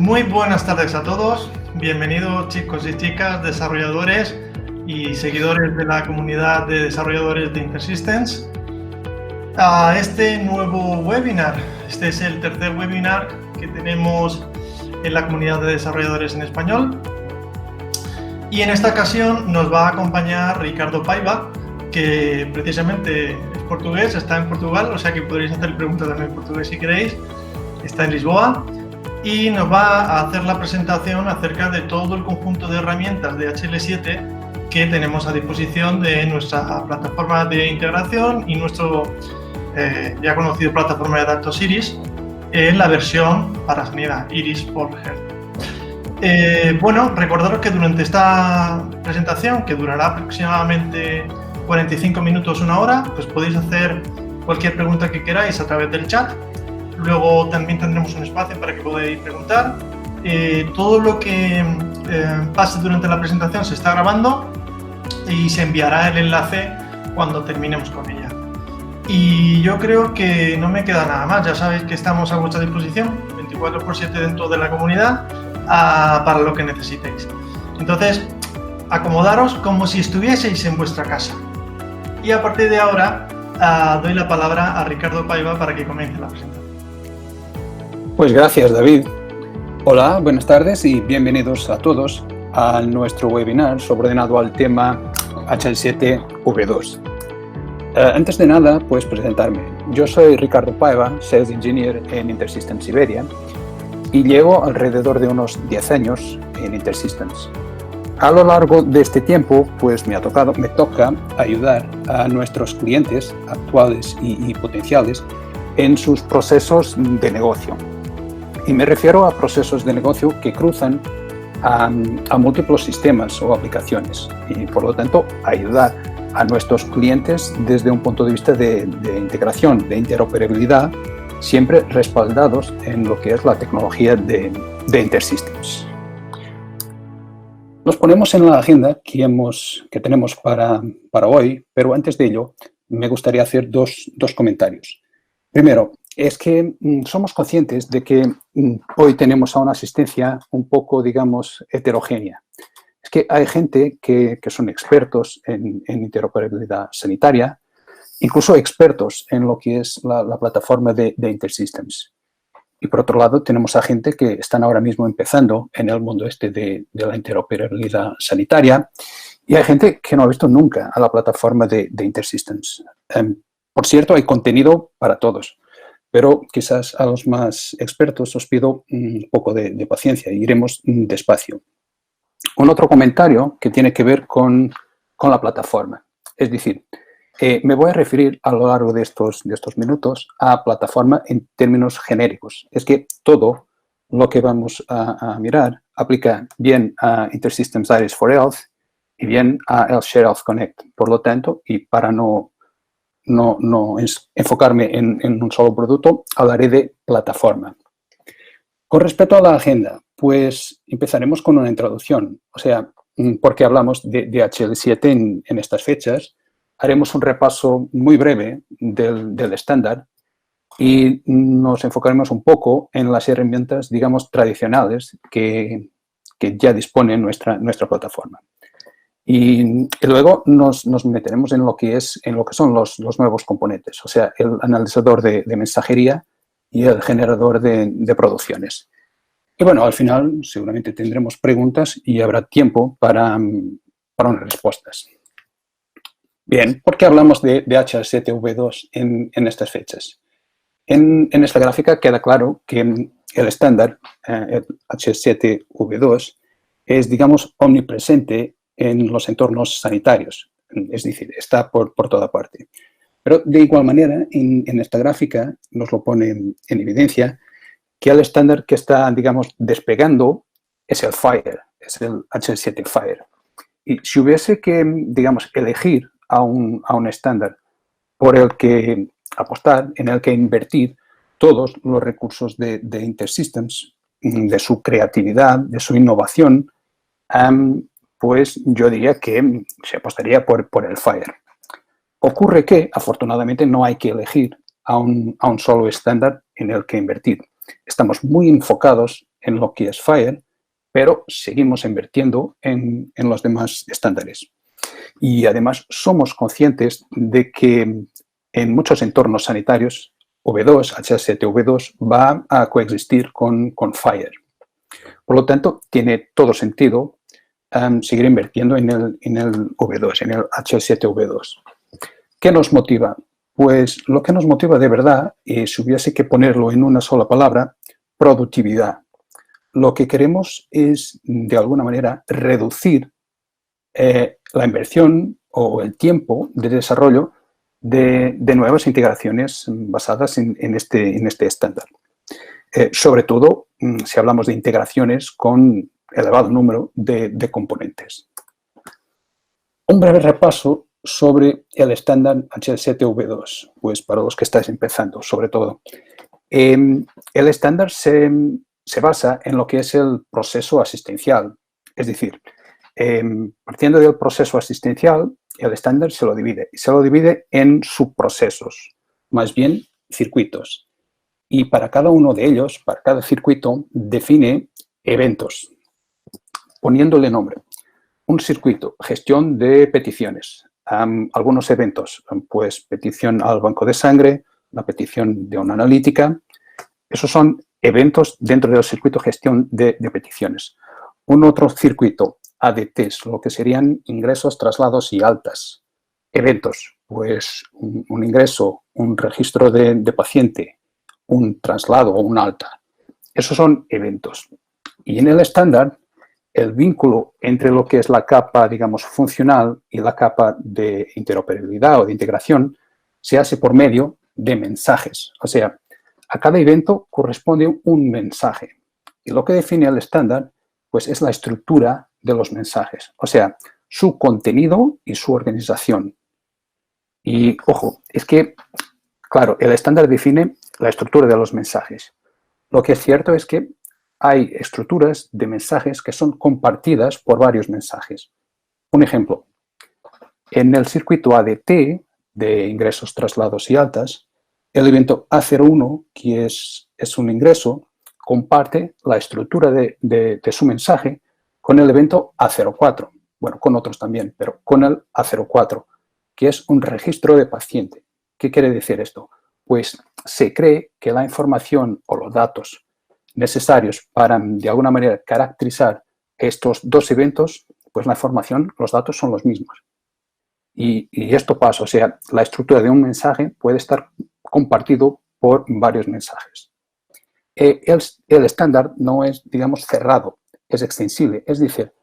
Muy buenas tardes a todos, bienvenidos chicos y chicas, desarrolladores y seguidores de la comunidad de desarrolladores de InterSystems a este nuevo webinar. Este es el tercer webinar que tenemos en la comunidad de desarrolladores en español y en esta ocasión nos va a acompañar Ricardo Paiva, que precisamente es portugués, está en Portugal, o sea que podréis hacer preguntas también en portugués si queréis, está en Lisboa. Y nos va a hacer la presentación acerca de todo el conjunto de herramientas de HL7 que tenemos a disposición de nuestra plataforma de integración y nuestro ya conocido plataforma de datos Iris en la versión para sanidad, Iris for Health. Bueno, recordaros que durante esta presentación, que durará aproximadamente 45 minutos, una hora, pues podéis hacer cualquier pregunta que queráis a través del chat. Luego también tendremos un espacio para que podáis preguntar. Todo lo que pase durante la presentación se está grabando y se enviará el enlace cuando terminemos con ella. Y yo creo que no me queda nada más. Ya sabéis que estamos a vuestra disposición 24/7 dentro de la comunidad para lo que necesitéis. Entonces, acomodaros como si estuvieseis en vuestra casa. Y a partir de ahora doy la palabra a Ricardo Paiva para que comience la presentación. Pues gracias, David. Hola, buenas tardes y bienvenidos a todos a nuestro webinar subordinado al tema HL7V2. Antes de nada, pues presentarme. Yo soy Ricardo Paiva, Sales Engineer en InterSystems Iberia y llevo alrededor de unos 10 años en InterSystems. A lo largo de este tiempo, pues me toca ayudar a nuestros clientes actuales y potenciales en sus procesos de negocio. Y me refiero a procesos de negocio que cruzan a múltiples sistemas o aplicaciones y, por lo tanto, ayudar a nuestros clientes desde un punto de vista de integración, de interoperabilidad, siempre respaldados en lo que es la tecnología de InterSystems. Nos ponemos en la agenda que tenemos para hoy, pero antes de ello me gustaría hacer dos comentarios. Primero, es que somos conscientes de que hoy tenemos a una asistencia un poco, digamos, heterogénea. Es que hay gente que son expertos en interoperabilidad sanitaria, incluso expertos en lo que es la plataforma de InterSystems. Y por otro lado, tenemos a gente que están ahora mismo empezando en el mundo de la interoperabilidad sanitaria y hay gente que no ha visto nunca a la plataforma de InterSystems. Por cierto, hay contenido para todos. Pero quizás a los más expertos os pido un poco de paciencia y iremos despacio. Un otro comentario que tiene que ver con la plataforma. Es decir, me voy a referir a lo largo de estos minutos a plataforma en términos genéricos. Es que todo lo que vamos a mirar aplica bien a InterSystems Iris for Health y bien a Share Health Connect. Por lo tanto, y para no enfocarme en un solo producto, hablaré de plataforma. Con respecto a la agenda, pues empezaremos con una introducción. O sea, porque hablamos de HL7 en estas fechas, haremos un repaso muy breve del estándar y nos enfocaremos un poco en las herramientas, digamos, tradicionales que ya dispone nuestra plataforma. Y luego nos meteremos en lo que son los nuevos componentes, o sea, el analizador de mensajería y el generador de producciones. Y bueno, al final seguramente tendremos preguntas y habrá tiempo para unas respuestas. Bien, ¿por qué hablamos de HL7V2 en estas fechas? En esta gráfica queda claro que el estándar, el HL7V2, es, digamos, omnipresente en los entornos sanitarios, es decir, está por toda parte. Pero de igual manera, en esta gráfica nos lo pone en evidencia que el estándar que está, digamos, despegando es el FHIR, es el HL7 FHIR. Y si hubiese que, digamos, elegir a un estándar por el que apostar, en el que invertir todos los recursos de InterSystems, de su creatividad, de su innovación, pues yo diría que se apostaría por el FHIR. Ocurre que, afortunadamente, no hay que elegir a un solo estándar en el que invertir. Estamos muy enfocados en lo que es FHIR, pero seguimos invirtiendo en los demás estándares. Y además somos conscientes de que en muchos entornos sanitarios V2, HL7V2 va a coexistir con FHIR. Por lo tanto, tiene todo sentido seguir invirtiendo en el V2, en el HL7V2. ¿Qué nos motiva? Pues lo que nos motiva de verdad, si hubiese que ponerlo en una sola palabra, productividad. Lo que queremos es, de alguna manera, reducir la inversión o el tiempo de desarrollo de nuevas integraciones basadas en este estándar. Sobre todo si hablamos de integraciones con elevado número de componentes. Un breve repaso sobre el estándar HL7V2, pues para los que estáis empezando, sobre todo. El estándar se basa en lo que es el proceso asistencial, es decir, partiendo del proceso asistencial, el estándar se lo divide en subprocesos, más bien circuitos. Y para cada uno de ellos, para cada circuito, define eventos, poniéndole nombre. Un circuito, gestión de peticiones. Algunos eventos, pues petición al banco de sangre, la petición de una analítica. Esos son eventos dentro del circuito gestión de peticiones. Un otro circuito, ADTs, lo que serían ingresos, traslados y altas. Eventos, pues un ingreso, un registro de paciente, un traslado o un alta. Esos son eventos. Y en el estándar, el vínculo entre lo que es la capa, digamos, funcional y la capa de interoperabilidad o de integración se hace por medio de mensajes. O sea, a cada evento corresponde un mensaje. Y lo que define el estándar, pues es la estructura de los mensajes. O sea, su contenido y su organización. Y, ojo, es que, claro, el estándar define la estructura de los mensajes. Lo que es cierto es que hay estructuras de mensajes que son compartidas por varios mensajes. Un ejemplo, en el circuito ADT de ingresos, traslados y altas, el evento A01, que es un ingreso, comparte la estructura de su mensaje con el evento A04. Bueno, con otros también, pero con el A04, que es un registro de paciente. ¿Qué quiere decir esto? Pues se cree que la información o los datos necesarios para, de alguna manera, caracterizar estos dos eventos, pues la información, los datos son los mismos. Y esto pasa, o sea, la estructura de un mensaje puede estar compartido por varios mensajes. El estándar no es, digamos, cerrado, es extensible. Es decir,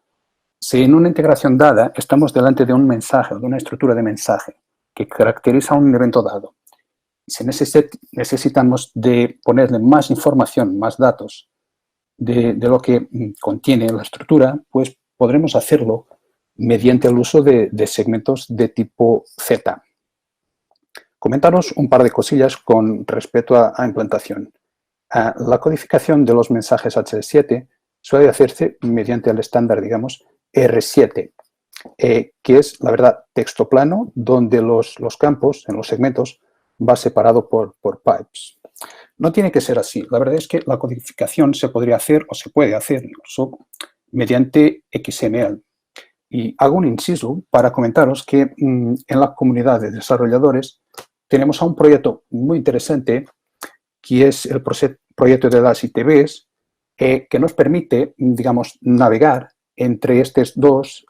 si en una integración dada estamos delante de un mensaje o de una estructura de mensaje que caracteriza un evento dado, si necesitamos de ponerle más información, más datos de lo que contiene la estructura, pues podremos hacerlo mediante el uso de segmentos de tipo Z. Comentaros un par de cosillas con respecto a implantación. La codificación de los mensajes HL7 suele hacerse mediante el estándar, digamos, R7, que es, la verdad, texto plano, donde los campos en los segmentos va separado por pipes. No tiene que ser así. La verdad es que la codificación se podría hacer o se puede hacer incluso mediante XML. Y hago un inciso para comentaros que en la comunidad de desarrolladores tenemos a un proyecto muy interesante que es el proyecto de las ITBs que nos permite, digamos, navegar entre estos dos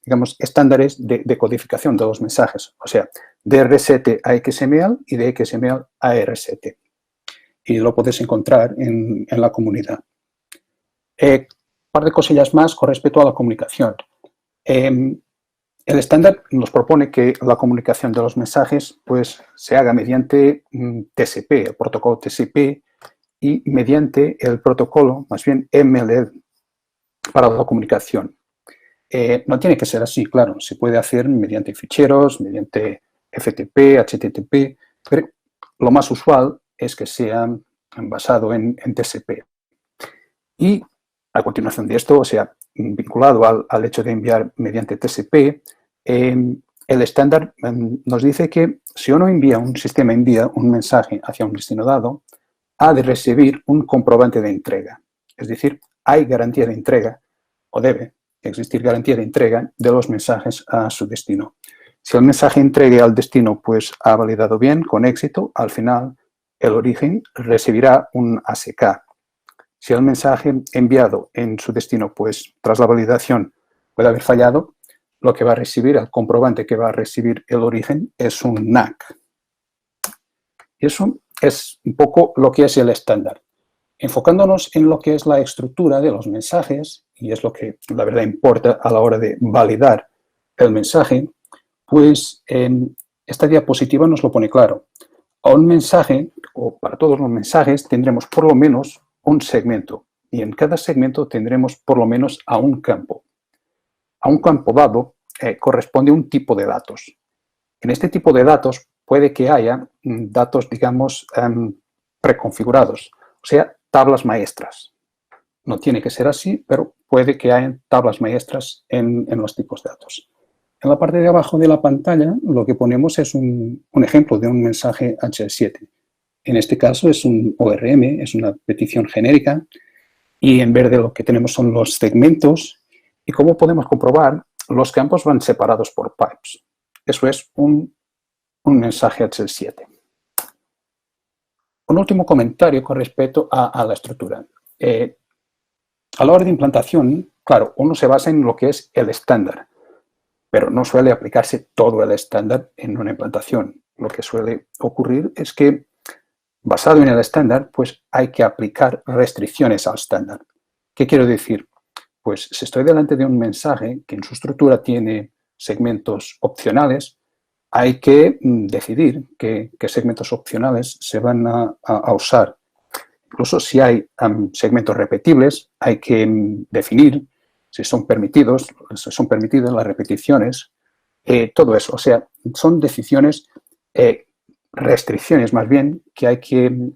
digamos, estándares de codificación de los mensajes, o sea, de R7 a XML y de XML a R7. Y lo podéis encontrar en la comunidad. Un par de cosillas más con respecto a la comunicación. El estándar nos propone que la comunicación de los mensajes pues, se haga mediante TCP, el protocolo TCP, y mediante el protocolo, más bien MLL, para la comunicación. No tiene que ser así, claro, se puede hacer mediante ficheros, mediante FTP, HTTP, pero lo más usual es que sea basado en TCP. Y a continuación de esto, o sea, vinculado al hecho de enviar mediante TCP, el estándar nos dice que si un sistema envía un mensaje hacia un destino dado, ha de recibir un comprobante de entrega. Es decir, hay garantía de entrega, o debe existir garantía de entrega de los mensajes a su destino. Si el mensaje entregue al destino pues ha validado bien, con éxito, al final el origen recibirá un ACK. Si el mensaje enviado en su destino pues tras la validación puede haber fallado, lo que va a recibir, el comprobante que va a recibir el origen es un NAK. Y eso es un poco lo que es el estándar. Enfocándonos en lo que es la estructura de los mensajes, y es lo que la verdad importa a la hora de validar el mensaje, pues esta diapositiva nos lo pone claro. A un mensaje, o para todos los mensajes, tendremos por lo menos un segmento, y en cada segmento tendremos por lo menos a un campo. A un campo dado corresponde un tipo de datos. En este tipo de datos puede que haya datos, digamos, preconfigurados, o sea, tablas maestras. No tiene que ser así, pero puede que haya tablas maestras en los tipos de datos. En la parte de abajo de la pantalla lo que ponemos es un ejemplo de un mensaje HL7. En este caso es un ORM, es una petición genérica, y en verde lo que tenemos son los segmentos, y como podemos comprobar, los campos van separados por pipes. Eso es un mensaje HL7. Un último comentario con respecto a la estructura. A la hora de implantación, claro, uno se basa en lo que es el estándar, pero no suele aplicarse todo el estándar en una implantación. Lo que suele ocurrir es que, basado en el estándar, pues hay que aplicar restricciones al estándar. ¿Qué quiero decir? Pues si estoy delante de un mensaje que en su estructura tiene segmentos opcionales, hay que decidir qué segmentos opcionales se van a usar. Incluso si hay segmentos repetibles, hay que definir si son permitidas las repeticiones, todo eso. O sea, son decisiones, restricciones más bien, que hay que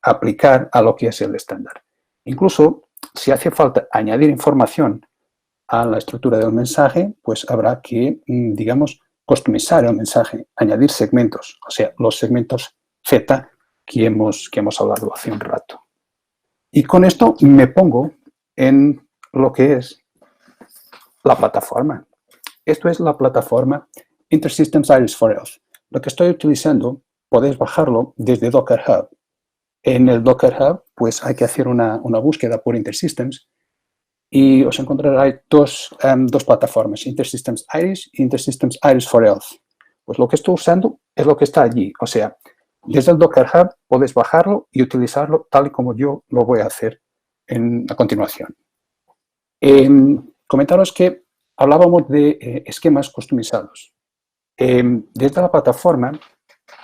aplicar a lo que es el estándar. Incluso si hace falta añadir información a la estructura del mensaje, pues habrá que, digamos, customizar el mensaje, añadir segmentos, o sea, los segmentos Z que hemos hablado hace un rato. Y con esto me pongo en lo que es la plataforma. Esto es la plataforma InterSystems Iris for Health. Lo que estoy utilizando, podéis bajarlo desde Docker Hub. En el Docker Hub, pues hay que hacer una búsqueda por InterSystems y os encontraréis dos plataformas, InterSystems Iris y InterSystems Iris for Health. Pues lo que estoy usando es lo que está allí. O sea, desde el Docker Hub podéis bajarlo y utilizarlo tal y como yo lo voy a hacer a continuación. Comentaros que hablábamos de esquemas customizados. Desde la plataforma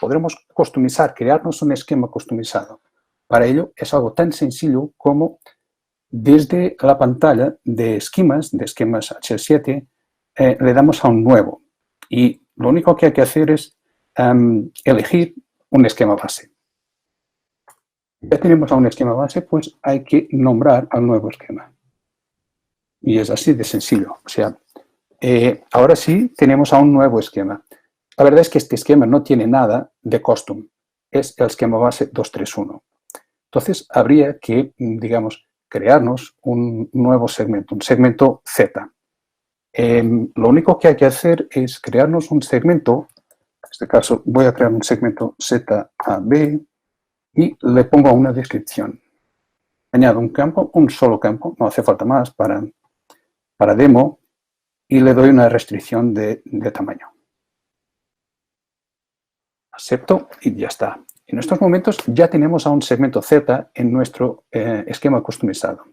podremos customizar, crearnos un esquema customizado. Para ello es algo tan sencillo como desde la pantalla de esquemas HL7, le damos a un nuevo. Y lo único que hay que hacer es elegir un esquema base. Ya tenemos a un esquema base, pues hay que nombrar al nuevo esquema. Y es así de sencillo. O sea, ahora sí tenemos a un nuevo esquema. La verdad es que este esquema no tiene nada de custom. Es el esquema base 231. Entonces, habría que, digamos, crearnos un nuevo segmento, un segmento Z. Lo único que hay que hacer es crearnos un segmento. En este caso, voy a crear un segmento ZAB y le pongo una descripción. Añado un campo, un solo campo, no hace falta más para demo, y le doy una restricción de tamaño. Acepto y ya está. En estos momentos ya tenemos a un segmento Z en nuestro esquema customizado.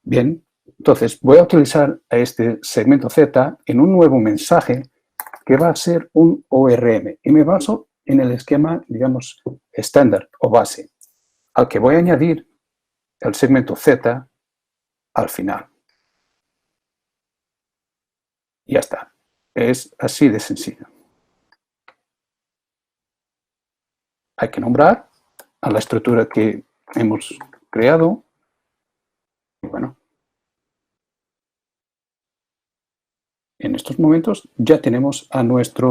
Bien, entonces voy a utilizar a este segmento Z en un nuevo mensaje que va a ser un ORM y me baso en el esquema, digamos, estándar o base, al que voy a añadir el segmento Z al final. Y ya está. Es así de sencillo. Hay que nombrar a la estructura que hemos creado. Y bueno, en estos momentos ya tenemos a nuestra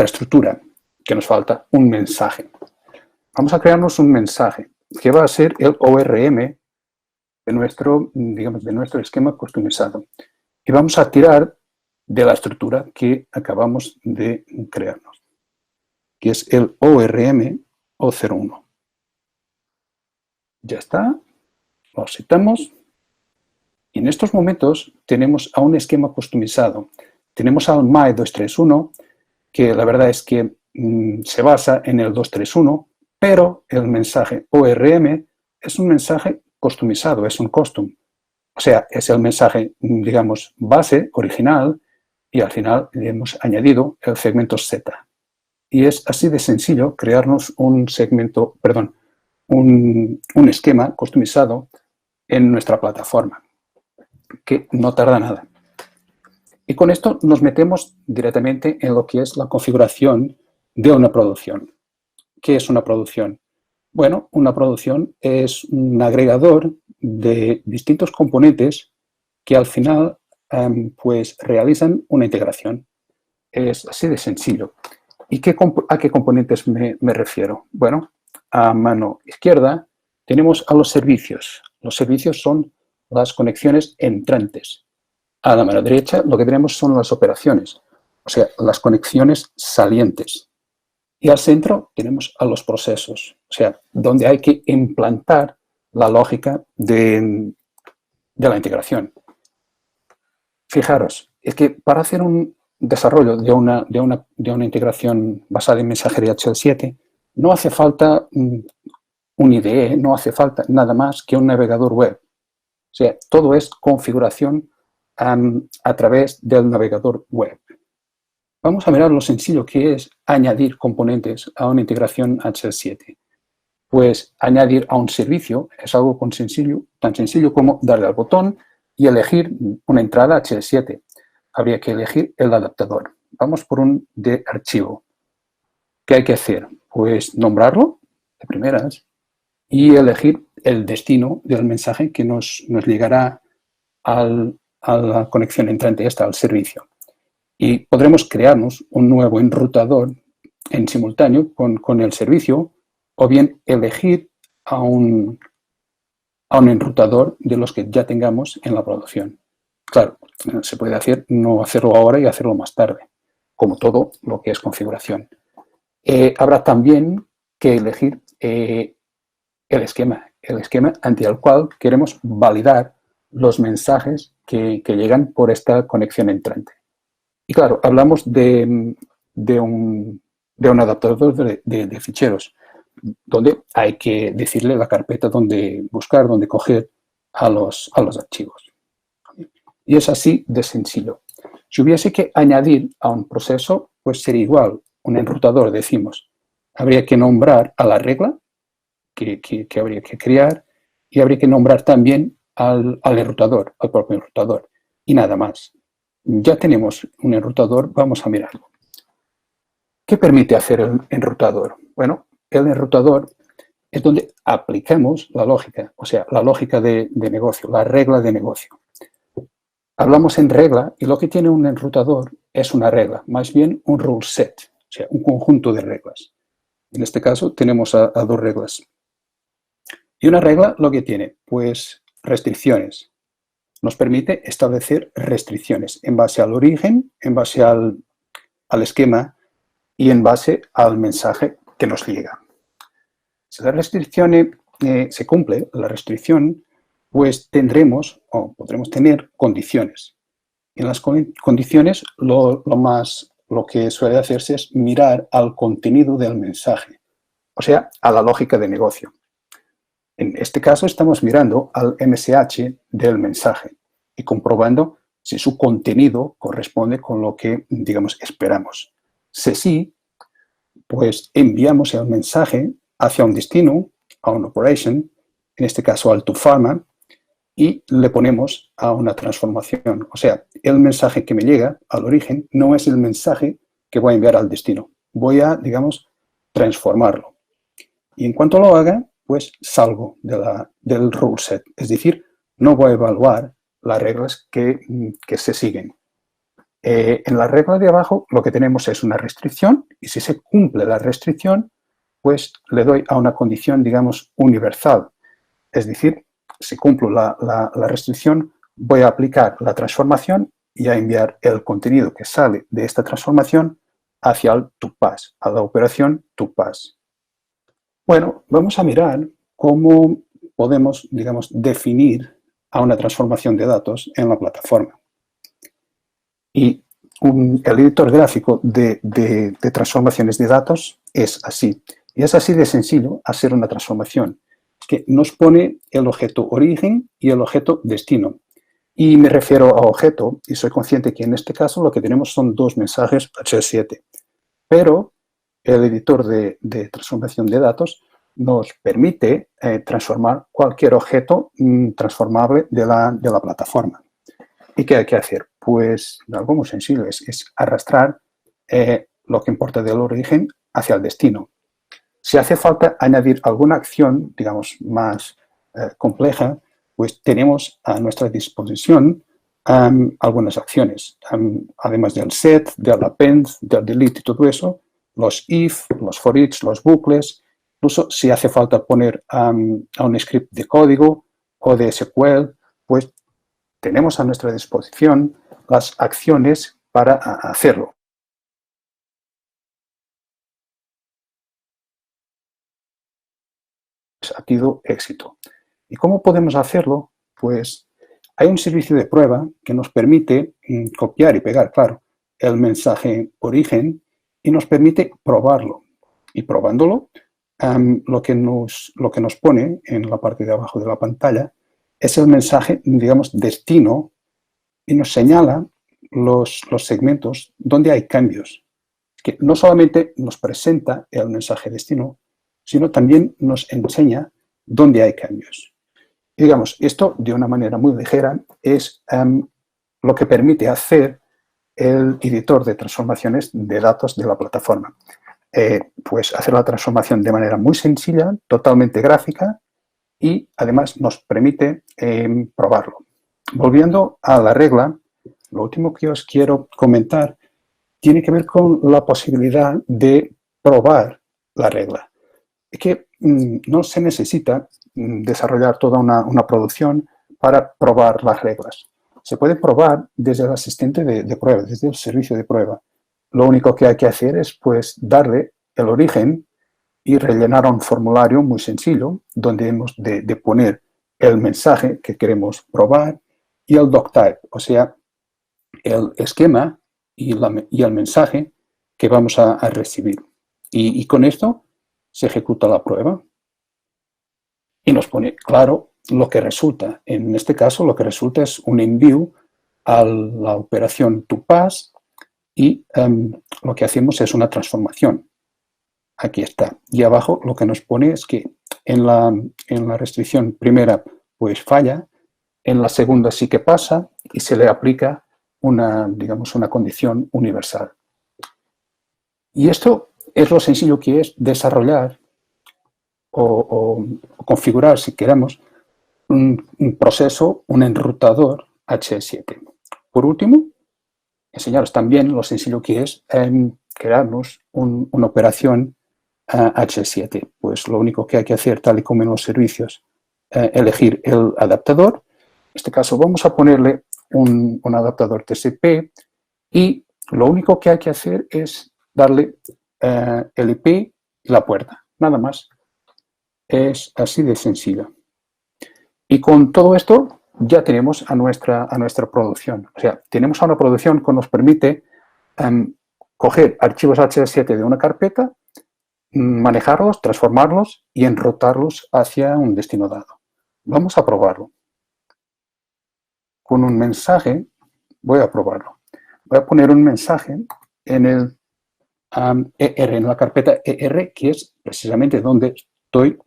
estructura, que nos falta un mensaje. Vamos a crearnos un mensaje. que va a ser el ORM de nuestro, digamos, de nuestro esquema customizado. Y vamos a tirar de la estructura que acabamos de crearnos, que es el ORM O01. Ya está, lo aceptamos. Y en estos momentos tenemos a un esquema customizado. Tenemos al MAE231, que la verdad es que se basa en el 231, pero el mensaje ORM es un mensaje customizado, es un custom. O sea, es el mensaje, digamos, base, original, y al final le hemos añadido el segmento Z. Y es así de sencillo crearnos un segmento, perdón, un esquema customizado en nuestra plataforma, que no tarda nada. Y con esto nos metemos directamente en lo que es la configuración de una producción. ¿Qué es una producción? Bueno, una producción es un agregador de distintos componentes que al final pues realizan una integración. Es así de sencillo. ¿Y a qué componentes me refiero? Bueno, a mano izquierda tenemos a los servicios. Los servicios son las conexiones entrantes. A la mano derecha lo que tenemos son las operaciones, o sea, las conexiones salientes. Y al centro tenemos a los procesos, o sea, donde hay que implantar la lógica de la integración. Fijaros, es que para hacer un desarrollo de una integración basada en mensajería HL7 no hace falta un IDE, no hace falta nada más que un navegador web. O sea, todo es configuración a través del navegador web. Vamos a mirar lo sencillo que es añadir componentes a una integración HL7. Pues añadir a un servicio es algo tan sencillo como darle al botón y elegir una entrada HL7. Habría que elegir el adaptador. Vamos por un de archivo. ¿Qué hay que hacer? Pues nombrarlo de primeras y elegir el destino del mensaje que nos llegará a la conexión entrante esta, al servicio. Y podremos crearnos un nuevo enrutador en simultáneo con el servicio o bien elegir a un enrutador de los que ya tengamos en la producción. Claro, se puede hacer, no hacerlo ahora y hacerlo más tarde, como todo lo que es configuración. Habrá también que elegir el esquema ante el cual queremos validar los mensajes que llegan por esta conexión entrante. Y claro, hablamos de un adaptador de ficheros, donde hay que decirle la carpeta donde buscar, donde coger a los archivos. Y es así de sencillo. Si hubiese que añadir a un proceso, pues sería igual. Un enrutador, decimos, habría que nombrar a la regla que habría que crear y habría que nombrar también al enrutador, al propio enrutador. Y nada más. Ya tenemos un enrutador, vamos a mirarlo. ¿Qué permite hacer el enrutador? Bueno, el enrutador es donde aplicamos la lógica, o sea, la lógica de negocio, la regla de negocio. Hablamos en regla y lo que tiene un enrutador es una regla, más bien un rule set, o sea, un conjunto de reglas. En este caso tenemos a dos reglas. Y una regla lo que tiene, pues restricciones. Nos permite establecer restricciones en base al origen, en base al esquema y en base al mensaje que nos llega. Si la restricción se cumple, la restricción, pues tendremos o podremos tener condiciones. En las condiciones lo que suele hacerse es mirar al contenido del mensaje, o sea, a la lógica de negocio. En este caso estamos mirando al MSH del mensaje y comprobando si su contenido corresponde con lo que, digamos, esperamos. Si sí, pues enviamos el mensaje hacia un destino, a una operation, en este caso al to pharma, y le ponemos a una transformación. O sea, el mensaje que me llega al origen no es el mensaje que voy a enviar al destino. Voy a, digamos, transformarlo. Y en cuanto lo haga, pues salgo del rule set. Es decir, no voy a evaluar las reglas que se siguen. En la regla de abajo lo que tenemos es una restricción y si se cumple la restricción, pues le doy a una condición, digamos, universal. Es decir, si cumplo la restricción, voy a aplicar la transformación y a enviar el contenido que sale de esta transformación hacia el toPass, a la operación toPass. Bueno, vamos a mirar cómo podemos, digamos, definir a una transformación de datos en la plataforma. Y el editor gráfico de transformaciones de datos es así. Y es así de sencillo hacer una transformación, que nos pone el objeto origen y el objeto destino. Y me refiero a objeto, y soy consciente que en este caso lo que tenemos son dos mensajes HL7. Pero el editor de transformación de datos nos permite transformar cualquier objeto transformable de la plataforma. ¿Y qué hay que hacer? Pues algo muy sencillo, es arrastrar lo que importa del origen hacia el destino. Si hace falta añadir alguna acción, digamos, más compleja, pues tenemos a nuestra disposición algunas acciones. Además del set, del append, del delete y todo eso, los if, los for each, los bucles, incluso si hace falta poner a un script de código o de SQL, pues tenemos a nuestra disposición las acciones para hacerlo. Ha tenido éxito. ¿Y cómo podemos hacerlo? Pues hay un servicio de prueba que nos permite copiar y pegar, claro, el mensaje origen y nos permite probarlo. Y probándolo, lo que nos pone en la parte de abajo de la pantalla es el mensaje, digamos, destino y nos señala los segmentos donde hay cambios. Que no solamente nos presenta el mensaje destino, sino también nos enseña dónde hay cambios. Y digamos, esto de una manera muy ligera es lo que permite hacer el editor de transformaciones de datos de la plataforma. Pues hacer la transformación de manera muy sencilla, totalmente gráfica y además nos permite probarlo. Volviendo a la regla, lo último que os quiero comentar tiene que ver con la posibilidad de probar la regla. Es que no se necesita desarrollar toda una producción para probar las reglas. Se puede probar desde el asistente de prueba, desde el servicio de prueba. Lo único que hay que hacer es pues darle el origen y rellenar un formulario muy sencillo donde hemos de poner el mensaje que queremos probar y el doctype, o sea, el esquema y el mensaje que vamos a recibir. Y con esto se ejecuta la prueba y nos pone claro lo que resulta. En este caso, lo que resulta es un envío a la operación toPass y lo que hacemos es una transformación. Aquí está. Y abajo lo que nos pone es que en la restricción primera pues falla, en la segunda sí que pasa y se le aplica digamos, una condición universal. Y esto es lo sencillo que es desarrollar o configurar, si queremos, un proceso, un enrutador HL7. Por último, enseñaros también lo sencillo que es crearnos una operación HL7. Pues lo único que hay que hacer, tal y como en los servicios, elegir el adaptador. En este caso vamos a ponerle un adaptador TCP y lo único que hay que hacer es darle el IP y la puerta, nada más. Es así de sencillo. Y con todo esto ya tenemos a nuestra producción. O sea, tenemos a una producción que nos permite coger archivos HL7 de una carpeta, manejarlos, transformarlos y enrutarlos hacia un destino dado. Vamos a probarlo. Con un mensaje, voy a probarlo. Voy a poner un mensaje en el ER, en la carpeta ER, que es precisamente donde estoy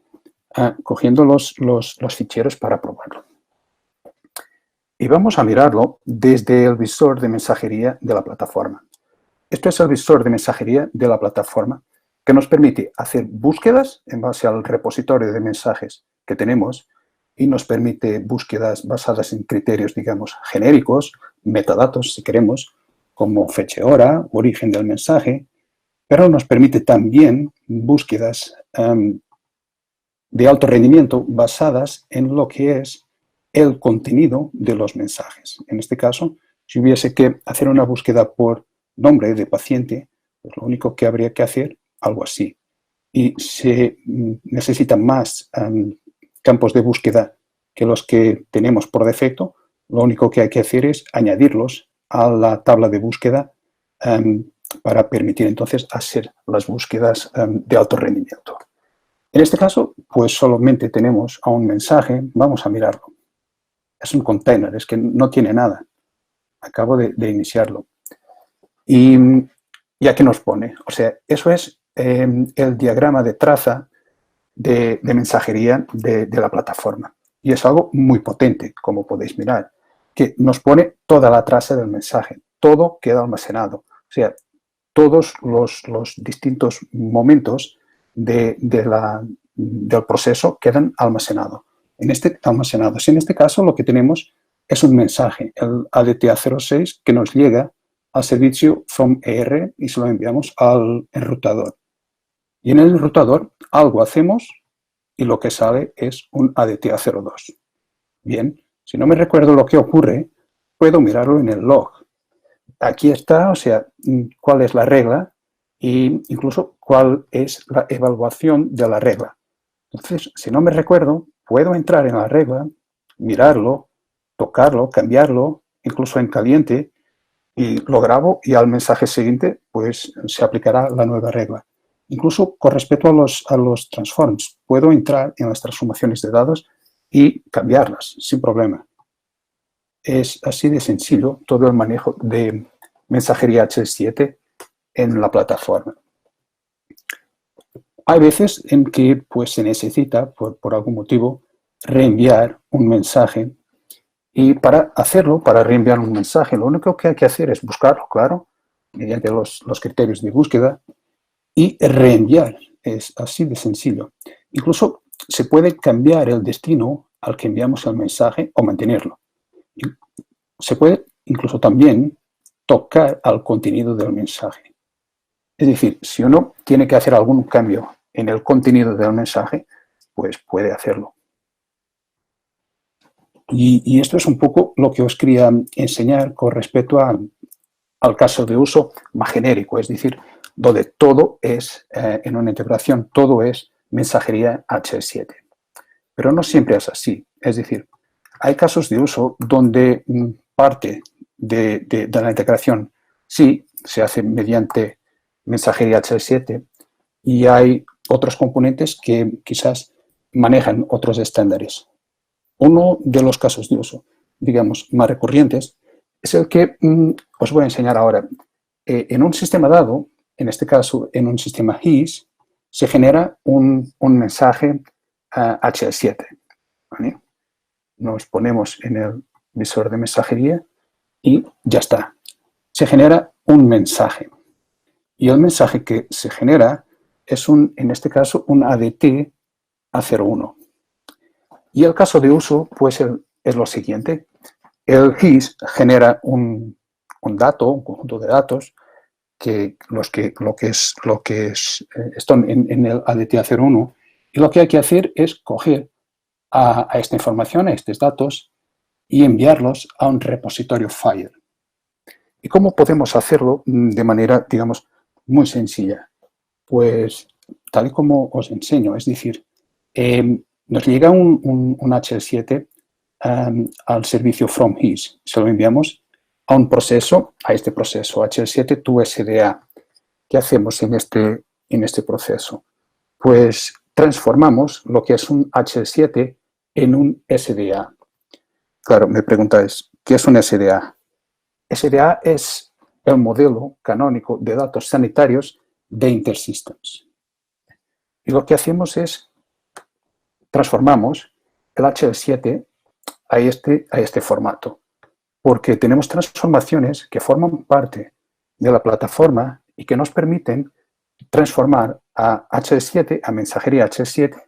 cogiendo los ficheros para probarlo. Y vamos a mirarlo desde el visor de mensajería de la plataforma. Esto es el visor de mensajería de la plataforma que nos permite hacer búsquedas en base al repositorio de mensajes que tenemos y nos permite búsquedas basadas en criterios, digamos, genéricos, metadatos, si queremos, como fecha y hora, origen del mensaje, pero nos permite también búsquedas de alto rendimiento basadas en lo que es el contenido de los mensajes. En este caso, si hubiese que hacer una búsqueda por nombre de paciente, pues lo único que habría que hacer, algo así. Y se necesitan más campos de búsqueda que los que tenemos por defecto, lo único que hay que hacer es añadirlos a la tabla de búsqueda para permitir entonces hacer las búsquedas de alto rendimiento. En este caso, pues solamente tenemos a un mensaje, vamos a mirarlo. Es un container, es que no tiene nada. Acabo de iniciarlo. Y ya que nos pone, o sea, eso es el diagrama de traza de mensajería de la plataforma. Y es algo muy potente, como podéis mirar, que nos pone toda la traza del mensaje. Todo queda almacenado. O sea, todos los distintos momentos del proceso quedan almacenados. En este caso, lo que tenemos es un mensaje, el ADTA06, que nos llega al servicio from ER y se lo enviamos al enrutador. Y en el enrutador algo hacemos y lo que sale es un ADTA02. Bien, si no me recuerdo lo que ocurre, puedo mirarlo en el log. Aquí está, o sea, cuál es la regla e incluso cuál es la evaluación de la regla. Entonces, si no me recuerdo, puedo entrar en la regla, mirarlo, tocarlo, cambiarlo, incluso en caliente, y lo grabo y al mensaje siguiente pues se aplicará la nueva regla. Incluso con respecto a los transforms, puedo entrar en las transformaciones de datos y cambiarlas sin problema. Es así de sencillo todo el manejo de mensajería HL7 en la plataforma. Hay veces en que pues, se necesita, por algún motivo, reenviar un mensaje. Y para hacerlo, para reenviar un mensaje, lo único que hay que hacer es buscarlo, claro, mediante los criterios de búsqueda, y reenviar. Es así de sencillo. Incluso se puede cambiar el destino al que enviamos el mensaje o mantenerlo. Y se puede incluso también tocar al contenido del mensaje. Es decir, si uno tiene que hacer algún cambio en el contenido del mensaje, pues puede hacerlo. Y esto es un poco lo que os quería enseñar con respecto al caso de uso más genérico, es decir, donde todo es, en una integración, todo es mensajería HL7. Pero no siempre es así. Es decir, hay casos de uso donde parte de la integración sí se hace mediante mensajería HL7 y hay otros componentes que quizás manejan otros estándares. Uno de los casos de uso, digamos, más recurrentes es el que os voy a enseñar ahora. En un sistema dado, en este caso en un sistema HIS, se genera un mensaje HL7. ¿Vale? Nos ponemos en el visor de mensajería y ya está. Se genera un mensaje. Y el mensaje que se genera es en este caso, un ADT A01. Y el caso de uso, pues, es lo siguiente. El HIS genera un dato, un conjunto de datos, que están en el ADT A01, y lo que hay que hacer es coger a esta información, a estos datos, y enviarlos a un repositorio Fire. ¿Y cómo podemos hacerlo de manera, digamos, muy sencilla? Pues tal y como os enseño, es decir, nos llega un HL7 al servicio from HIS. Se lo enviamos a un proceso, a este proceso HL7 to SDA. ¿Qué hacemos en este proceso? Pues transformamos lo que es un HL7 en un SDA. Claro, me preguntáis, ¿qué es un SDA? SDA es el modelo canónico de datos sanitarios de InterSystems. Y lo que hacemos es transformamos el HL7 a este formato, porque tenemos transformaciones que forman parte de la plataforma y que nos permiten transformar a HL7, a mensajería HL7,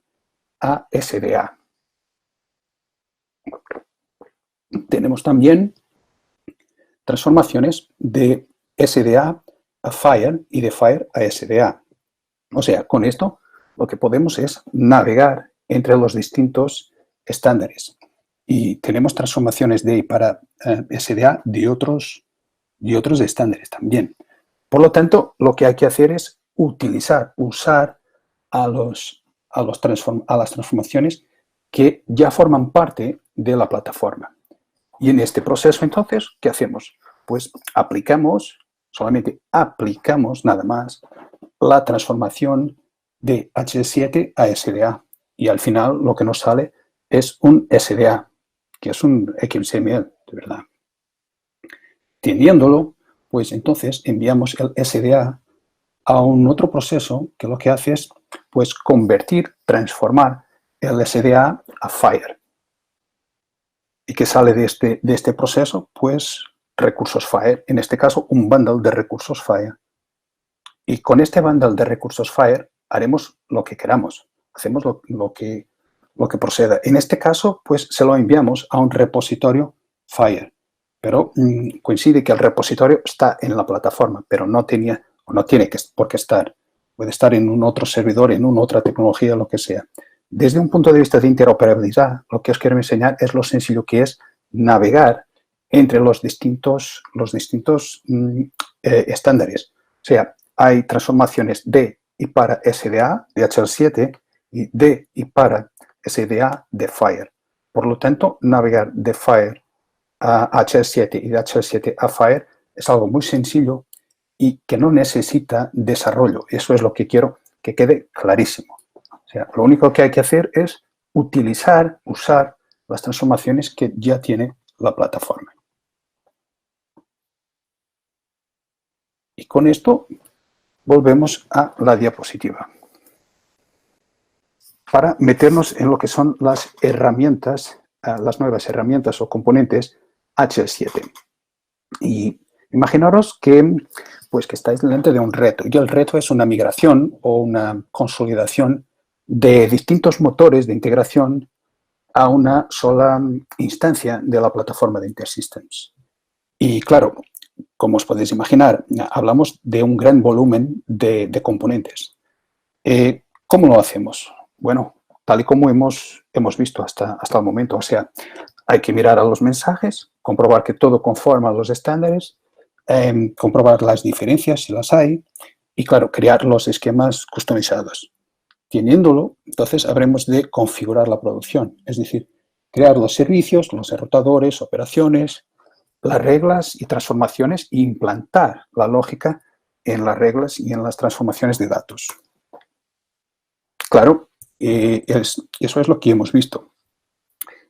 a SDA. Tenemos también transformaciones de SDA a FHIR y de FHIR a SDA. O sea, con esto lo que podemos es navegar entre los distintos estándares. Y tenemos transformaciones de para SDA de otros estándares también. Por lo tanto, lo que hay que hacer es usar a las transformaciones que ya forman parte de la plataforma. Y en este proceso, entonces, ¿qué hacemos? Pues solamente aplicamos nada más la transformación de H7 a SDA. Y al final lo que nos sale es un SDA, que es un XML, de verdad. Teniéndolo, pues entonces enviamos el SDA a un otro proceso que lo que hace es pues transformar el SDA a FHIR. ¿Y qué sale de este proceso? Pues recursos FHIR, en este caso un bundle de recursos FHIR. Y con este bundle de recursos FHIR haremos lo que queramos, hacemos lo que proceda. En este caso, pues se lo enviamos a un repositorio FHIR, pero coincide que el repositorio está en la plataforma, pero no tiene por qué estar. Puede estar en un otro servidor, en una otra tecnología, lo que sea. Desde un punto de vista de interoperabilidad, lo que os quiero enseñar es lo sencillo que es navegar entre los distintos estándares. O sea, hay transformaciones de y para SDA de HL7 y de y para SDA de FHIR. Por lo tanto, navegar de FHIR a HL7 y de HL7 a FHIR es algo muy sencillo y que no necesita desarrollo. Eso es lo que quiero que quede clarísimo. O sea, lo único que hay que hacer es usar las transformaciones que ya tiene la plataforma. Y con esto volvemos a la diapositiva para meternos en lo que son las herramientas, las nuevas herramientas o componentes HL7. Y imaginaros que estáis delante de un reto y el reto es una migración o una consolidación de distintos motores de integración a una sola instancia de la plataforma de InterSystems. Y claro, como os podéis imaginar, hablamos de un gran volumen de componentes. ¿Cómo lo hacemos? Bueno, tal y como hemos visto hasta el momento. O sea, hay que mirar a los mensajes, comprobar que todo conforma a los estándares, comprobar las diferencias si las hay y, claro, crear los esquemas customizados. Teniéndolo, entonces habremos de configurar la producción, es decir, crear los servicios, los enrutadores, operaciones, las reglas y transformaciones e implantar la lógica en las reglas y en las transformaciones de datos. Claro, eso es lo que hemos visto.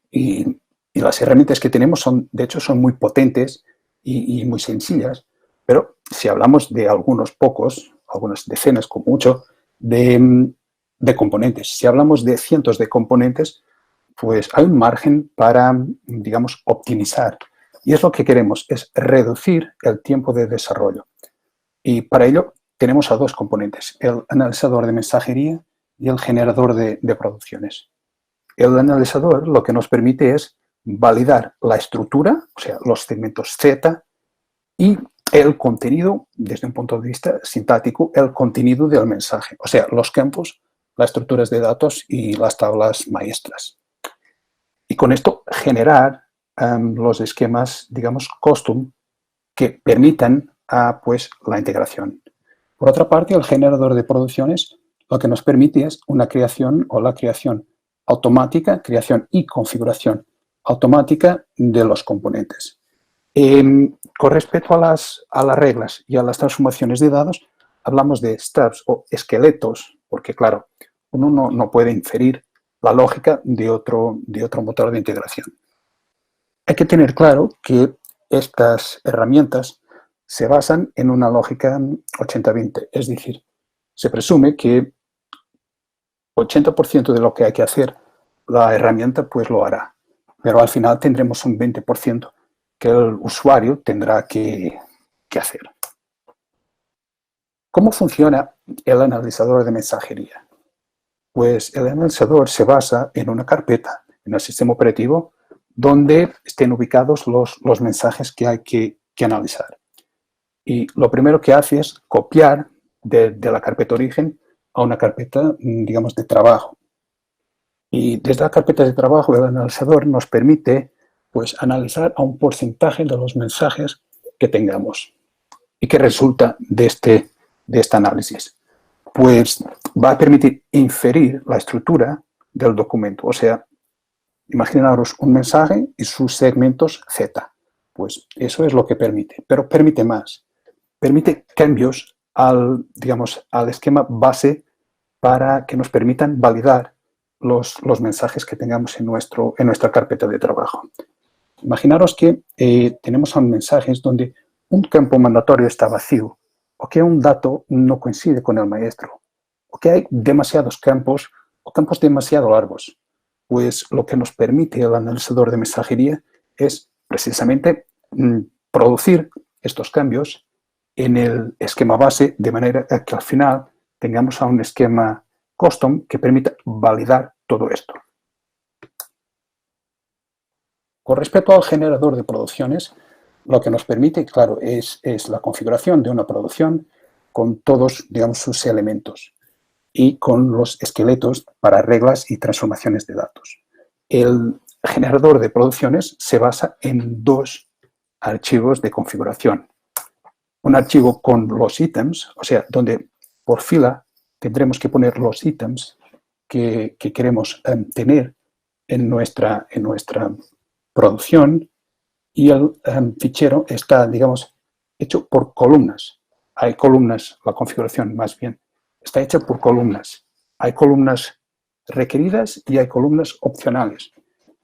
Y las herramientas que tenemos de hecho, son muy potentes y muy sencillas, pero si hablamos de algunas decenas como mucho, de componentes, si hablamos de cientos de componentes, pues hay un margen para, digamos, optimizar. Y es lo que queremos, es reducir el tiempo de desarrollo. Y para ello tenemos a dos componentes, el analizador de mensajería y el generador de producciones. El analizador lo que nos permite es validar la estructura, o sea, los segmentos Z, y el contenido, desde un punto de vista sintáctico, el contenido del mensaje, o sea, los campos, las estructuras de datos y las tablas maestras. Y con esto generar los esquemas, digamos, custom, que permitan pues, la integración. Por otra parte, el generador de producciones lo que nos permite es una creación o la creación automática, creación y configuración automática de los componentes. Con respecto a las reglas y a las transformaciones de datos, hablamos de stubs o esqueletos, porque claro, uno no puede inferir la lógica de otro motor de integración. Hay que tener claro que estas herramientas se basan en una lógica 80-20, es decir, se presume que 80% de lo que hay que hacer, la herramienta pues lo hará, pero al final tendremos un 20% que el usuario tendrá que hacer. ¿Cómo funciona el analizador de mensajería? Pues el analizador se basa en una carpeta, en el sistema operativo, donde estén ubicados los mensajes que hay que analizar. Y lo primero que hace es copiar de la carpeta origen a una carpeta, digamos, de trabajo. Y desde la carpeta de trabajo el analizador nos permite pues, analizar a un porcentaje de los mensajes que tengamos. ¿Y qué resulta de este análisis? Pues va a permitir inferir la estructura del documento. O sea, imaginaros un mensaje y sus segmentos Z. Pues eso es lo que permite. Pero permite más. Permite cambios digamos, al esquema base para que nos permitan validar los mensajes que tengamos en nuestra carpeta de trabajo. Imaginaros que tenemos mensajes donde un campo mandatorio está vacío, o que un dato no coincide con el maestro, o que hay demasiados campos o campos demasiado largos. Pues lo que nos permite el analizador de mensajería es precisamente producir estos cambios en el esquema base, de manera que al final tengamos un esquema custom que permita validar todo esto. Con respecto al generador de producciones, lo que nos permite, claro, es la configuración de una producción con todos, digamos, sus elementos y con los esqueletos para reglas y transformaciones de datos. El generador de producciones se basa en dos archivos de configuración. Un archivo con los ítems, o sea, donde por fila tendremos que poner los ítems que queremos tener en nuestra producción, y el fichero está, digamos, hecho por columnas. Hay columnas, la configuración más bien, está hecha por columnas. Hay columnas requeridas y hay columnas opcionales.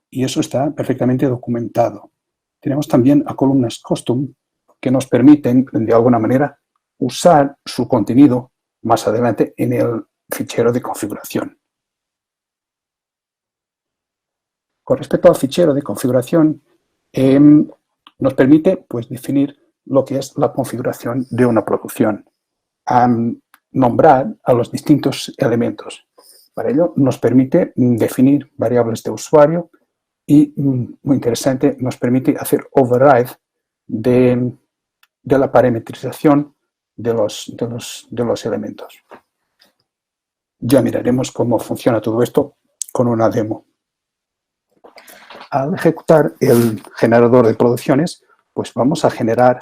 Y eso está perfectamente documentado. Tenemos también a columnas custom que nos permiten, de alguna manera, usar su contenido más adelante en el fichero de configuración. Con respecto al fichero de configuración, nos permite pues, definir lo que es la configuración de una producción, nombrar a los distintos elementos. Para ello nos permite definir variables de usuario y, muy interesante, nos permite hacer override de la parametrización de los elementos. Ya miraremos cómo funciona todo esto con una demo. Al ejecutar el generador de producciones, pues vamos a generar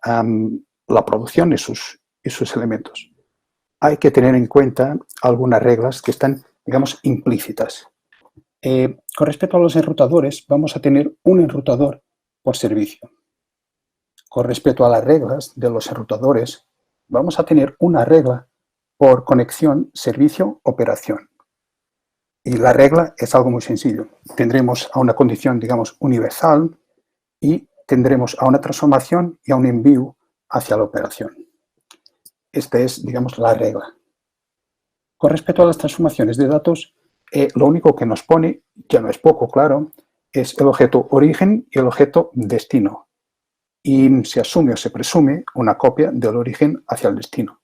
la producción y sus elementos. Hay que tener en cuenta algunas reglas que están, digamos, implícitas. Con respecto a los enrutadores, vamos a tener un enrutador por servicio. Con respecto a las reglas de los enrutadores, vamos a tener una regla por conexión, servicio, operación. Y la regla es algo muy sencillo. Tendremos a una condición, digamos, universal y tendremos a una transformación y a un envío hacia la operación. Esta es, digamos, la regla. Con respecto a las transformaciones de datos, lo único que nos pone, que no es poco, claro, es el objeto origen y el objeto destino. Y se asume o se presume una copia del origen hacia el destino.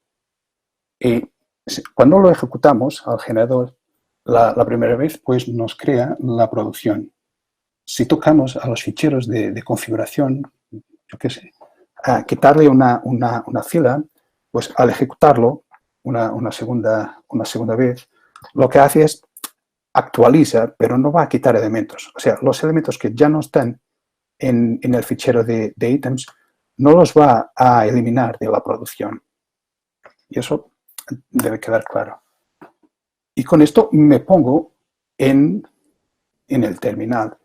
Cuando lo ejecutamos al generador, la primera vez, pues nos crea la producción. Si tocamos a los ficheros de configuración, yo qué sé, a quitarle una fila, pues al ejecutarlo una segunda vez, lo que hace es actualiza, pero no va a quitar elementos. O sea, los elementos que ya no están en el fichero de ítems, no los va a eliminar de la producción. Y eso debe quedar claro. Y con esto me pongo en el terminal.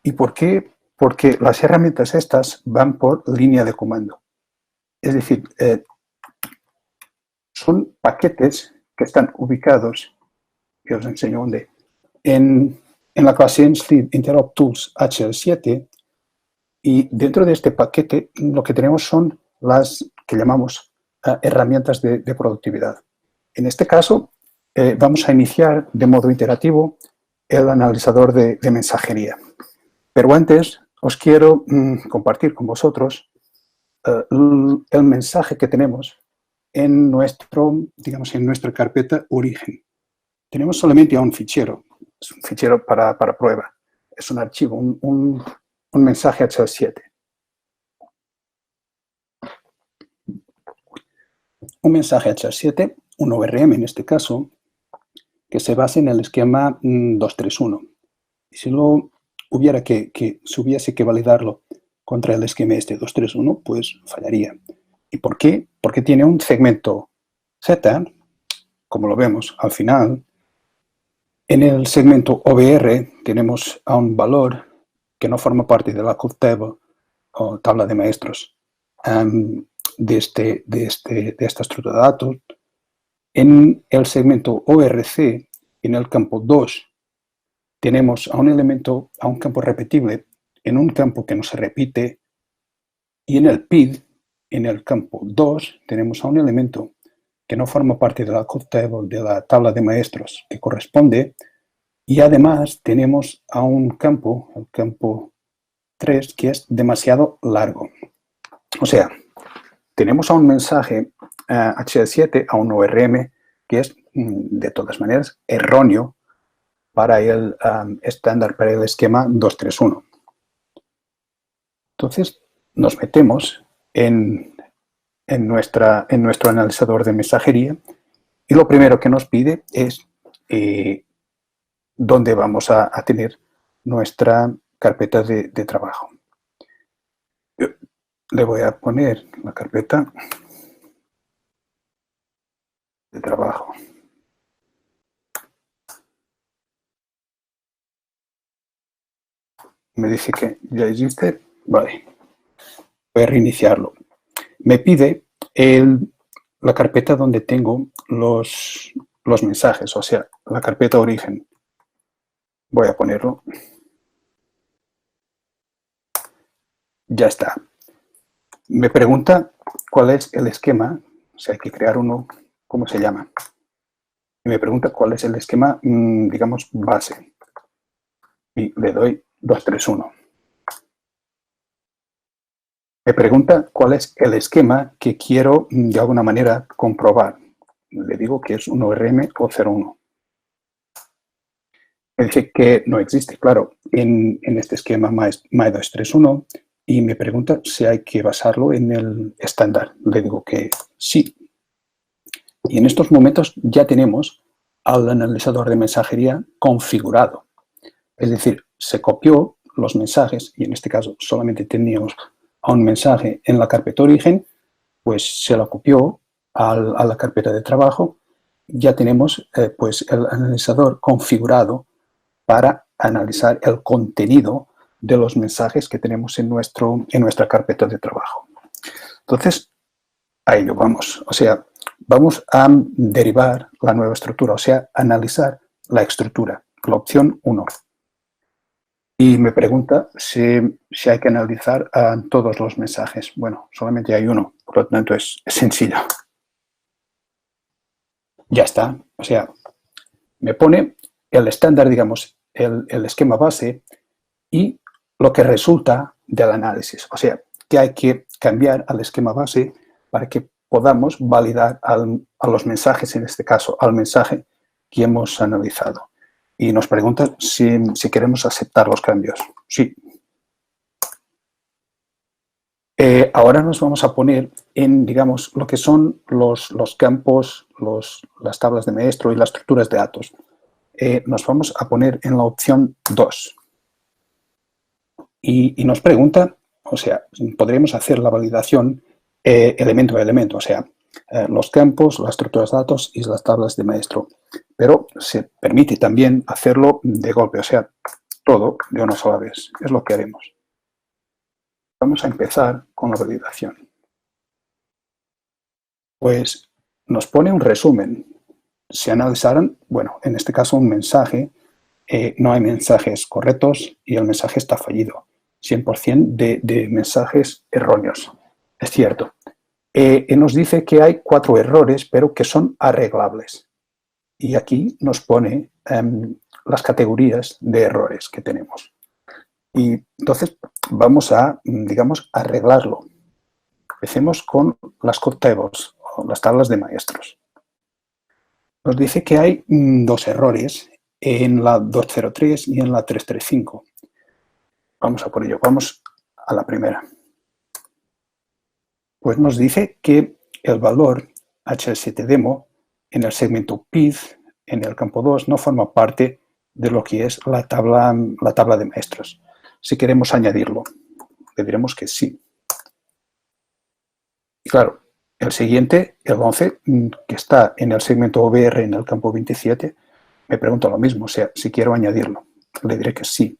¿Y por qué? Porque las herramientas estas van por línea de comando. Es decir, son paquetes que están ubicados, que os enseño dónde, en la clase Ensleep Interrupt Tools HL7, y dentro de este paquete lo que tenemos son las que llamamos herramientas de productividad. En este caso, vamos a iniciar de modo iterativo el analizador de mensajería. Pero antes os quiero compartir con vosotros el mensaje que tenemos en nuestra carpeta origen. Tenemos solamente un fichero, es un fichero para prueba, es un archivo, un mensaje HL7. un mensaje HL7, un ORM en este caso, que se basa en el esquema 231. Y si si hubiese que validarlo contra el esquema este 231, pues fallaría. ¿Y por qué? Porque tiene un segmento Z, como lo vemos al final. En el segmento OBR tenemos a un valor que no forma parte de la Code Table o tabla de maestros de esta estructura de datos. En el segmento ORC, en el campo 2, tenemos a un campo repetible en un campo que no se repite, y en el PID, en el campo 2, tenemos a un elemento que no forma parte de la Code Table, de la tabla de maestros que corresponde, y además tenemos a un campo, el campo 3, que es demasiado largo. O sea, tenemos a un mensaje HL7, a un ORM, que es de todas maneras erróneo para el estándar, para el esquema 231. Entonces, nos metemos en nuestro analizador de mensajería y lo primero que nos pide es dónde vamos a tener nuestra carpeta de trabajo. Yo le voy a poner la carpeta de trabajo. Me dice que ya existe. Vale. Voy a reiniciarlo. Me pide la carpeta donde tengo los mensajes, o sea, la carpeta origen. Voy a ponerlo. Ya está. Me pregunta cuál es el esquema, o sea, hay que crear uno, ¿cómo se llama? Y me pregunta cuál es el esquema, digamos, base. Y le doy 231. Me pregunta cuál es el esquema que quiero, de alguna manera, comprobar. Le digo que es un ORM o 01. Me dice que no existe, claro, en este esquema MY231, y me pregunta si hay que basarlo en el estándar. Le digo que sí. Y en estos momentos ya tenemos al analizador de mensajería configurado. Es decir, se copió los mensajes, y en este caso solamente teníamos a un mensaje en la carpeta origen, pues se lo copió a la carpeta de trabajo. Ya tenemos pues el analizador configurado para analizar el contenido de los mensajes que tenemos en nuestra carpeta de trabajo. Entonces, a ello vamos. O sea, vamos a derivar la nueva estructura, o sea, analizar la estructura, la opción 1. Y me pregunta si hay que analizar todos los mensajes. Bueno, solamente hay uno, por lo tanto es sencillo. Ya está. O sea, me pone el estándar, digamos, el esquema base y lo que resulta del análisis. O sea, que hay que cambiar al esquema base para que podamos validar a los mensajes, en este caso, al mensaje que hemos analizado. Y nos pregunta si queremos aceptar los cambios. Sí. Ahora nos vamos a poner en, digamos, lo que son los campos, las tablas de maestro y las estructuras de datos. Nos vamos a poner en la opción 2. Y nos pregunta, o sea, podremos hacer la validación elemento a elemento, o sea, los campos, las estructuras de datos y las tablas de maestro. Pero se permite también hacerlo de golpe, o sea, todo de una sola vez. Es lo que haremos. Vamos a empezar con la validación. Pues nos pone un resumen. Se analizaron, bueno, en este caso un mensaje, no hay mensajes correctos y el mensaje está fallido. 100% de mensajes erróneos. Es cierto. Nos dice que hay 4 errores, pero que son arreglables. Y aquí nos pone las categorías de errores que tenemos. Y entonces vamos a, digamos, arreglarlo. Empecemos con las code tables, o las tablas de maestros. Nos dice que hay 2 errores en la 203 y en la 335. Vamos a por ello, vamos a la primera. Pues nos dice que el valor HL7 demo, en el segmento PID, en el campo 2, no forma parte de lo que es la tabla de maestros. Si queremos añadirlo, le diremos que sí. Y claro, el siguiente, el 11, que está en el segmento OBR en el campo 27, me pregunta lo mismo, o sea, si quiero añadirlo. Le diré que sí.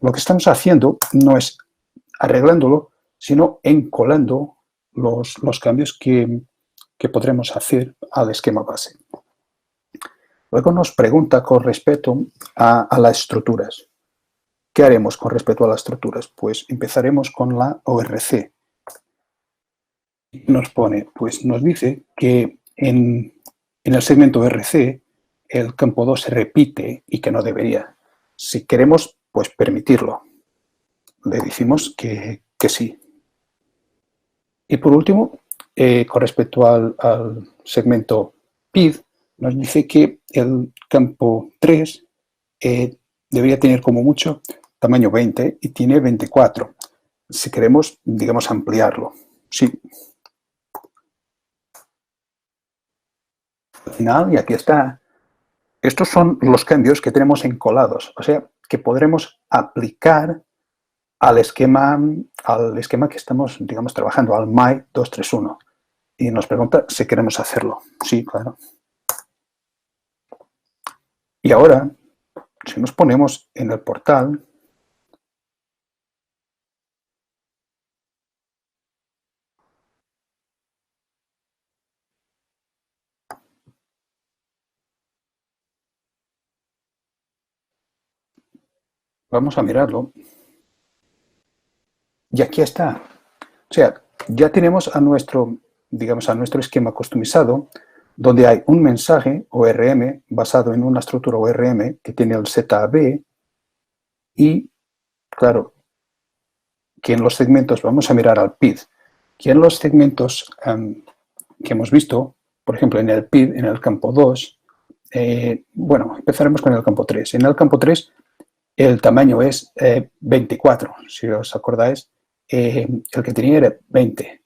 Lo que estamos haciendo no es arreglándolo, sino encolando los cambios que podremos hacer al esquema base. Luego nos pregunta con respecto a las estructuras. ¿Qué haremos con respecto a las estructuras? Pues empezaremos con la ORC. Nos pone, pues nos dice que en el segmento ORC el campo 2 se repite y que no debería. Si queremos, pues permitirlo. Le decimos que sí. Y por último, con respecto al segmento PID, nos dice que el campo 3 debería tener como mucho tamaño 20 y tiene 24. Si queremos, digamos, ampliarlo. Sí. Al final, y aquí está, estos son los cambios que tenemos encolados, o sea, que podremos aplicar al esquema que estamos, digamos, trabajando, al MY 231. Y nos pregunta si queremos hacerlo. Sí, claro. Y ahora, si nos ponemos en el portal, vamos a mirarlo. Y aquí está. O sea, ya tenemos a nuestro, digamos, a nuestro esquema customizado, donde hay un mensaje ORM basado en una estructura ORM que tiene el ZAB y, claro, que en los segmentos, vamos a mirar al PID, que en los segmentos que hemos visto, por ejemplo, en el PID, en el campo 2, bueno, empezaremos con el campo 3. En el campo 3 el tamaño es 24, si os acordáis, el que tenía era 20.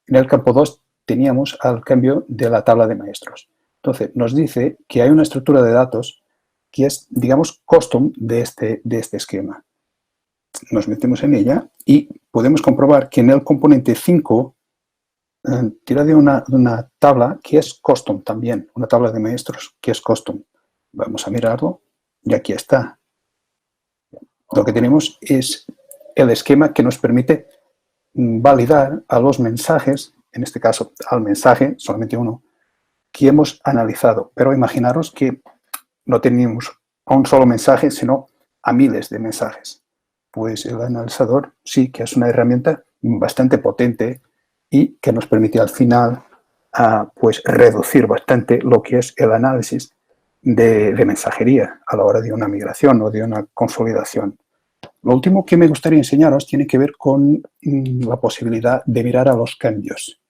En el campo 2 teníamos al cambio de la tabla de maestros. Entonces, nos dice que hay una estructura de datos que es, digamos, custom de este esquema. Nos metemos en ella y podemos comprobar que en el componente 5 tira de una tabla que es custom también, una tabla de maestros que es custom. Vamos a mirarlo y aquí está. Lo que tenemos es el esquema que nos permite validar a los mensajes, en este caso al mensaje, solamente uno, que hemos analizado. Pero imaginaros que no tenemos a un solo mensaje, sino a miles de mensajes. Pues el analizador sí que es una herramienta bastante potente y que nos permite al final pues reducir bastante lo que es el análisis de mensajería a la hora de una migración o de una consolidación. Lo último que me gustaría enseñaros tiene que ver con la posibilidad de mirar a los cambios.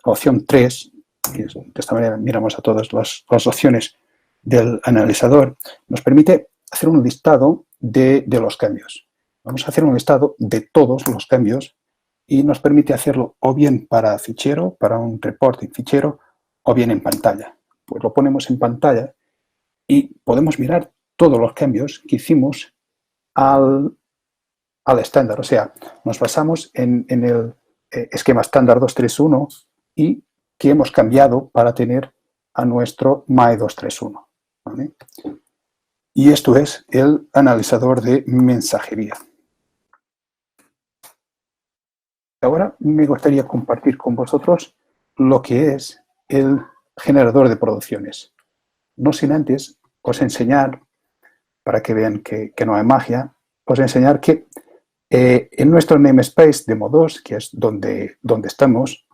La opción 3, y de esta manera miramos a todas las opciones del analizador, nos permite hacer un listado de los cambios. Vamos a hacer un listado de todos los cambios y nos permite hacerlo o bien para fichero, para un reporting fichero, o bien en pantalla. Pues lo ponemos en pantalla y podemos mirar todos los cambios que hicimos al estándar. O sea, nos basamos en el esquema estándar 231 y que hemos cambiado para tener a nuestro MY 231. ¿Vale? Y esto es el analizador de mensajería. Ahora me gustaría compartir con vosotros lo que es el generador de producciones. No sin antes os enseñar, para que vean que no hay magia, os enseñar que en nuestro namespace demo 2, que es donde estamos,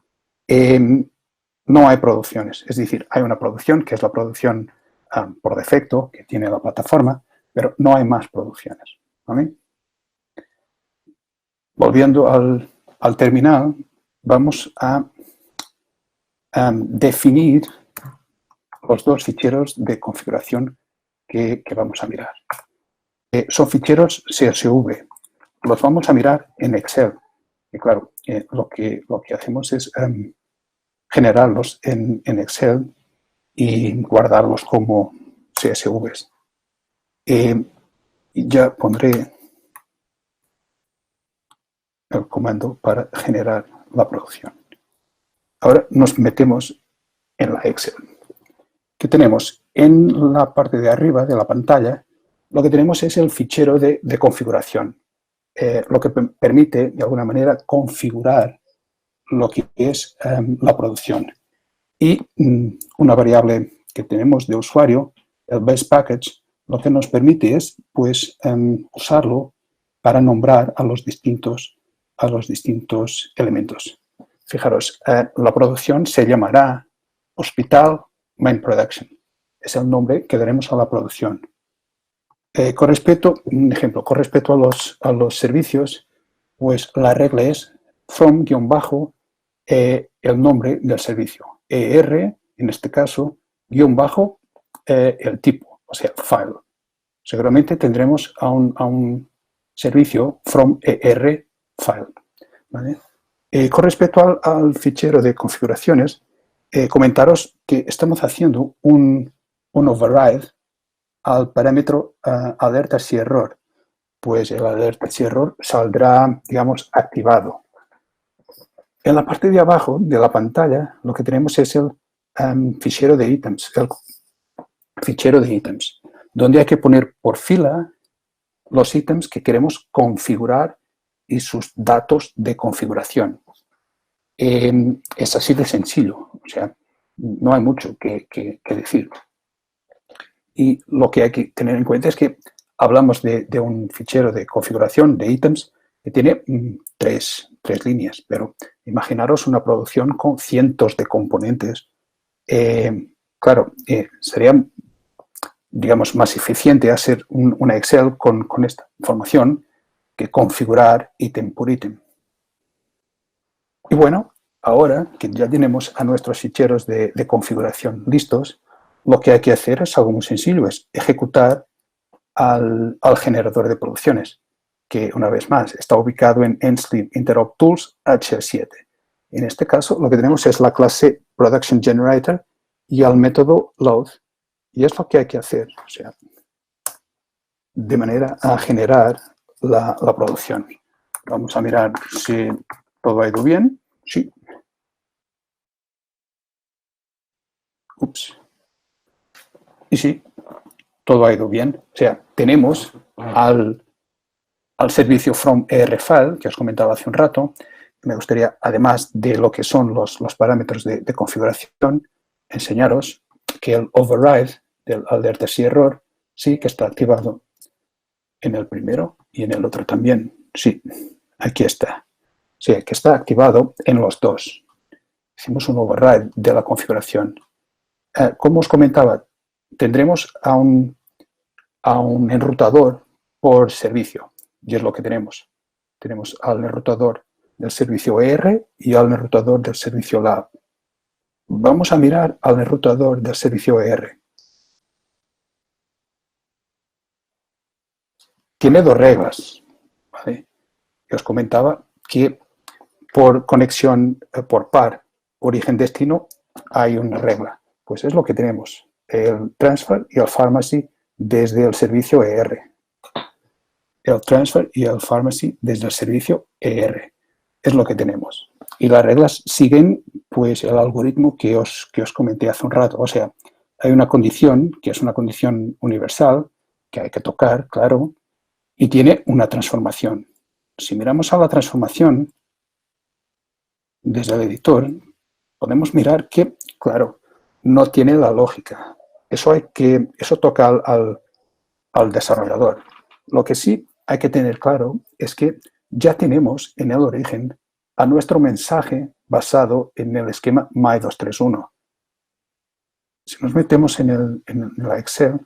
no hay producciones. Es decir, hay una producción que es la producción por defecto que tiene la plataforma, pero no hay más producciones. ¿Vale? Volviendo al terminal, vamos a definir los dos ficheros de configuración que vamos a mirar. Son ficheros CSV. Los vamos a mirar en Excel. Y claro, lo que hacemos es generarlos en Excel y guardarlos como CSVs. Ya pondré el comando para generar la producción. Ahora nos metemos en la Excel. ¿Qué tenemos? En la parte de arriba de la pantalla, lo que tenemos es el fichero de configuración, lo que permite, de alguna manera, configurar lo que es la producción. Y una variable que tenemos de usuario, el base package, lo que nos permite es pues, usarlo para nombrar a los distintos elementos. Fijaros, la producción se llamará Hospital Main Production. Es el nombre que daremos a la producción. Con respecto a los servicios, pues la regla es from-bajo el nombre del servicio. ER, en este caso, -- el tipo, o sea, file. Seguramente tendremos a un servicio from ER file. ¿Vale? Con respecto al fichero de configuraciones, comentaros que estamos haciendo un override al parámetro alerta si error. Pues el alerta si error saldrá, digamos, activado. En la parte de abajo de la pantalla lo que tenemos es el fichero de ítems, donde hay que poner por fila los ítems que queremos configurar y sus datos de configuración. Es así de sencillo, o sea, no hay mucho que decir. Y lo que hay que tener en cuenta es que hablamos de un fichero de configuración de ítems que tiene tres líneas, pero imaginaros una producción con cientos de componentes. Claro, sería, digamos, más eficiente hacer una Excel con esta información que configurar ítem por ítem. Y bueno, ahora que ya tenemos a nuestros ficheros de configuración listos, lo que hay que hacer es algo muy sencillo, es ejecutar al generador de producciones, que una vez más está ubicado en Ensleep Interop Tools H7. En este caso lo que tenemos es la clase Production Generator y el método Load, y es lo que hay que hacer, o sea, de manera a generar la producción. Vamos a mirar si todo ha ido bien. Sí. Ups. Y sí, todo ha ido bien. O sea, tenemos al servicio from ERFile, que os comentaba hace un rato. Me gustaría, además de lo que son los parámetros de configuración, enseñaros que el override del alerta si error sí que está activado en el primero y en el otro también. Sí, aquí está. Sí, que está activado en los dos. Hicimos un override de la configuración. Como os comentaba, tendremos a un enrutador por servicio, y es lo que tenemos. Tenemos al enrutador del servicio ER y al enrutador del servicio Lab. Vamos a mirar al enrutador del servicio ER. Tiene dos reglas, ¿vale? Que os comentaba que por conexión por par origen-destino hay una regla. Pues es lo que tenemos, el transfer y el pharmacy desde el servicio ER. El transfer y el pharmacy desde el servicio ER. Es lo que tenemos. Y las reglas siguen pues el algoritmo que os comenté hace un rato. O sea, hay una condición que es una condición universal que hay que tocar, claro, y tiene una transformación. Si miramos a la transformación desde el editor, podemos mirar que, claro, no tiene la lógica. Eso toca al desarrollador. Lo que sí hay que tener claro es que ya tenemos en el origen a nuestro mensaje basado en el esquema My231. Si nos metemos en la Excel,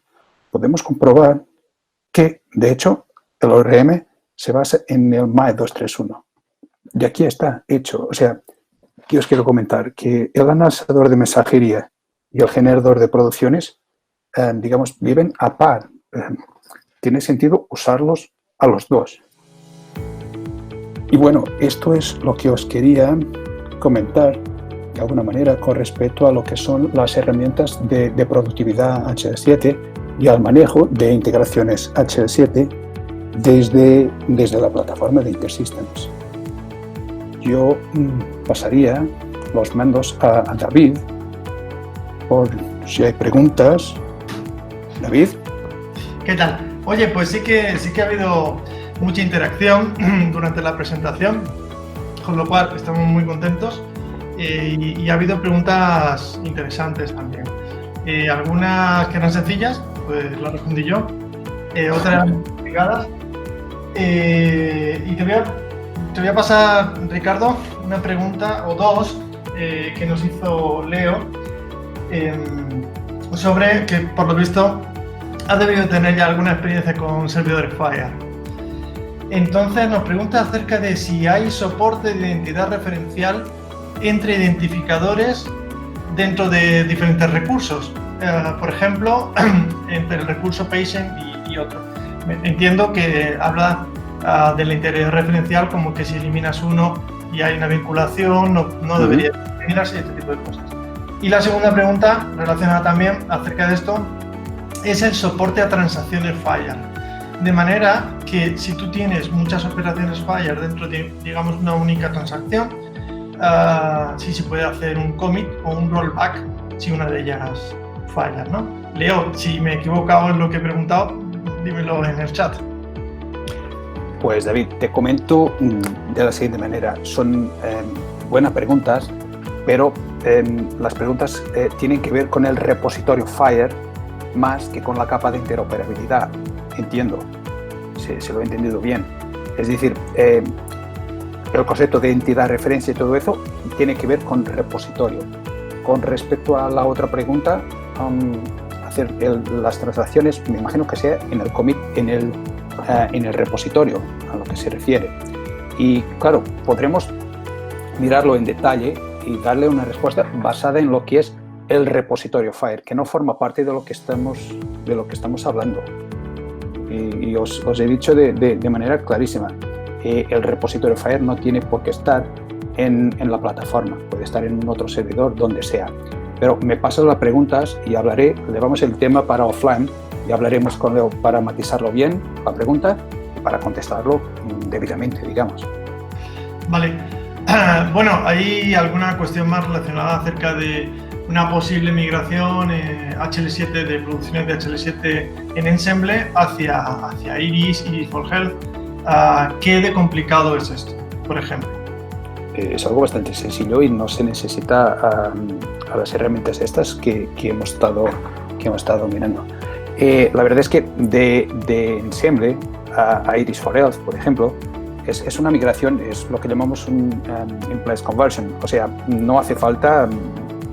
podemos comprobar que, de hecho, el ORM se basa en el My231. Y aquí está hecho. O sea, aquí os quiero comentar que el analizador de mensajería y el generador de producciones, digamos, viven a par. Tiene sentido usarlos a los dos. Y bueno, esto es lo que os quería comentar de alguna manera, con respecto a lo que son las herramientas de productividad HL7 y al manejo de integraciones HL7 desde la plataforma de InterSystems. Yo pasaría los mandos a David por si hay preguntas. David. ¿Qué tal? Oye, pues sí que ha habido mucha interacción durante la presentación, con lo cual estamos muy contentos y ha habido preguntas interesantes también. Algunas que eran sencillas, pues las respondí yo, otras eran complicadas. Y te voy a pasar, Ricardo, una pregunta o dos que nos hizo Leo sobre que, por lo visto, ha debido tener ya alguna experiencia con servidores FHIR. Entonces nos pregunta acerca de si hay soporte de identidad referencial entre identificadores dentro de diferentes recursos. Por ejemplo, entre el recurso patient y otro. Entiendo que habla de la integridad referencial como que si eliminas uno y hay una vinculación, no debería eliminarse, este tipo de cosas. Y la segunda pregunta, relacionada también acerca de esto, es el soporte a transacciones FHIR. De manera que si tú tienes muchas operaciones FHIR dentro de, digamos, una única transacción, sí se puede hacer un commit o un rollback si una de ellas falla, ¿no? Leo, si me he equivocado en lo que he preguntado, dímelo en el chat. Pues David, te comento de la siguiente manera. Son buenas preguntas, pero las preguntas tienen que ver con el repositorio FHIR más que con la capa de interoperabilidad. Entiendo, se lo he entendido bien. Es decir, el concepto de entidad, referencia y todo eso tiene que ver con repositorio. Con respecto a la otra pregunta, hacer las transacciones, me imagino que sea en el commit, en el repositorio, a lo que se refiere. Y claro, podremos mirarlo en detalle y darle una respuesta basada en lo que es el repositorio FHIR, que no forma parte de lo que estamos hablando. Y os he dicho de manera clarísima, el repositorio FHIR no tiene por qué estar en la plataforma, puede estar en otro servidor, donde sea. Pero me pasan las preguntas y llevamos el tema para offline y hablaremos con Leo para matizarlo bien, la pregunta, y para contestarlo debidamente, digamos. Vale. Bueno, ¿hay alguna cuestión más relacionada acerca de una posible migración HL7 de producciones de HL7 en Ensemble hacia Iris for Health? ¿Qué de complicado es esto, por ejemplo? Es algo bastante sencillo y no se necesita a las herramientas estas que hemos estado mirando. La verdad es que de Ensemble a Iris for Health, por ejemplo, es una migración, es lo que llamamos un in-place conversion. O sea, no hace falta,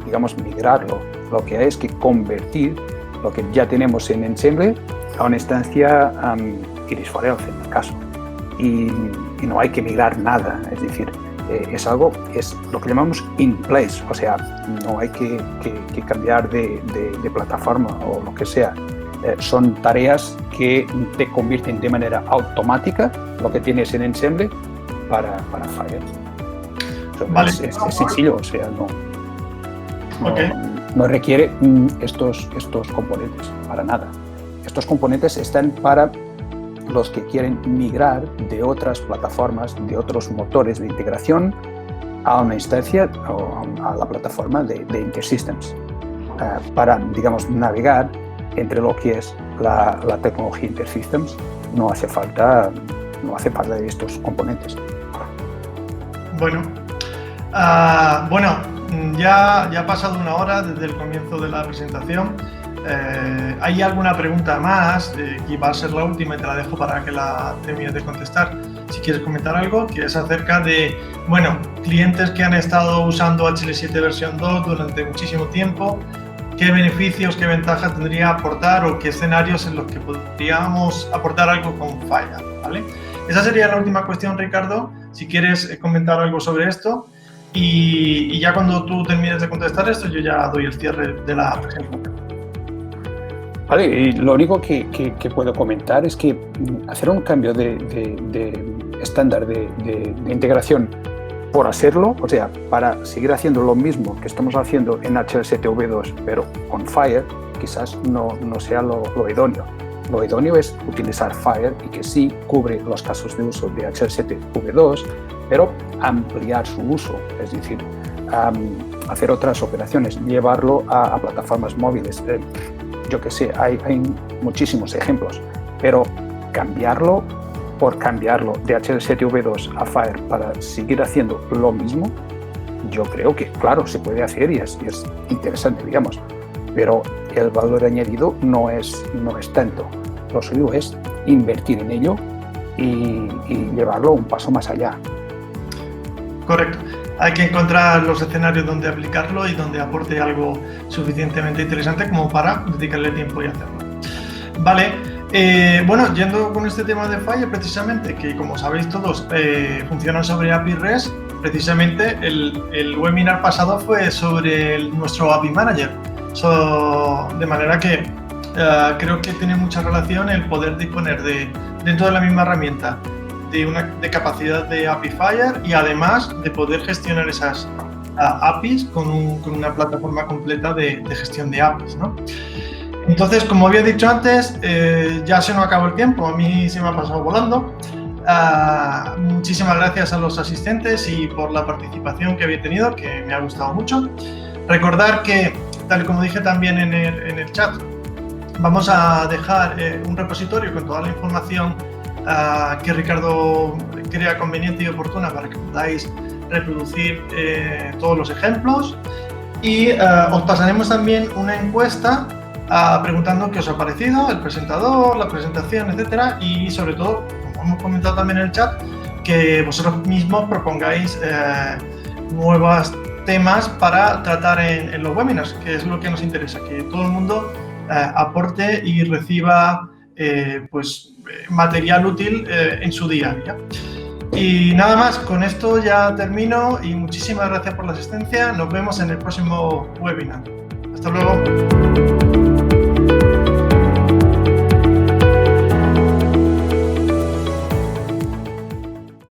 digamos, migrarlo. Lo que hay es que convertir lo que ya tenemos en Ensemble a una instancia Iris for Health, en el caso. Y no hay que migrar nada, es decir, es lo que llamamos in place, o sea, no hay que cambiar de plataforma o lo que sea. Son tareas que te convierten de manera automática lo que tienes en Ensemble para FHIR. Vale. Es sencillo, o sea, no requiere estos componentes para nada. Estos componentes están para los que quieren migrar de otras plataformas, de otros motores de integración a una instancia o a la plataforma de InterSystems para, digamos, navegar entre lo que es la tecnología InterSystems. No hace falta de estos componentes. Bueno, ya ha pasado una hora desde el comienzo de la presentación. ¿Hay alguna pregunta más? Que va a ser la última y te la dejo para que la termines de contestar. Si quieres comentar algo, que es acerca de, clientes que han estado usando HL7 versión 2 durante muchísimo tiempo, qué beneficios, qué ventajas tendría aportar o qué escenarios en los que podríamos aportar algo con FHIR, ¿vale? Esa sería la última cuestión, Ricardo. Si quieres comentar algo sobre esto y ya cuando tú termines de contestar esto, yo ya doy el cierre de la presentación. Vale, y lo único que puedo comentar es que hacer un cambio de estándar de integración por hacerlo, o sea, para seguir haciendo lo mismo que estamos haciendo en HL7V2, pero con Fire, quizás no sea lo idóneo. Lo idóneo es utilizar Fire y que sí cubre los casos de uso de HL7V2, pero ampliar su uso, es decir, hacer otras operaciones, llevarlo a plataformas móviles. Yo que sé, hay muchísimos ejemplos, pero cambiarlo por cambiarlo de HL7V2 a Fire para seguir haciendo lo mismo, yo creo que, claro, se puede hacer y es interesante, digamos, pero el valor añadido no es tanto. Lo suyo es invertir en ello y llevarlo un paso más allá. Correcto. Hay que encontrar los escenarios donde aplicarlo y donde aporte algo suficientemente interesante como para dedicarle tiempo y hacerlo. Vale, bueno, yendo con este tema de Fire, precisamente, que como sabéis todos, funciona sobre API REST, precisamente el webinar pasado fue sobre nuestro API Manager. De manera que creo que tiene mucha relación el poder disponer dentro de la misma herramienta de capacidad de API Fire y además de poder gestionar esas APIs con una plataforma completa de gestión de APIs, ¿no? Entonces, como había dicho antes, ya se nos acabó el tiempo, a mí se me ha pasado volando. Muchísimas gracias a los asistentes y por la participación que habéis tenido, que me ha gustado mucho. Recordar que, tal y como dije también en el chat, vamos a dejar un repositorio con toda la información que Ricardo crea conveniente y oportuna para que podáis reproducir todos los ejemplos y os pasaremos también una encuesta preguntando qué os ha parecido, el presentador, la presentación, etcétera, y sobre todo, como hemos comentado también en el chat, que vosotros mismos propongáis nuevos temas para tratar en los webinars, que es lo que nos interesa, que todo el mundo aporte y reciba material útil en su día a día. Y nada más, con esto ya termino y muchísimas gracias por la asistencia. Nos vemos en el próximo webinar. Hasta luego.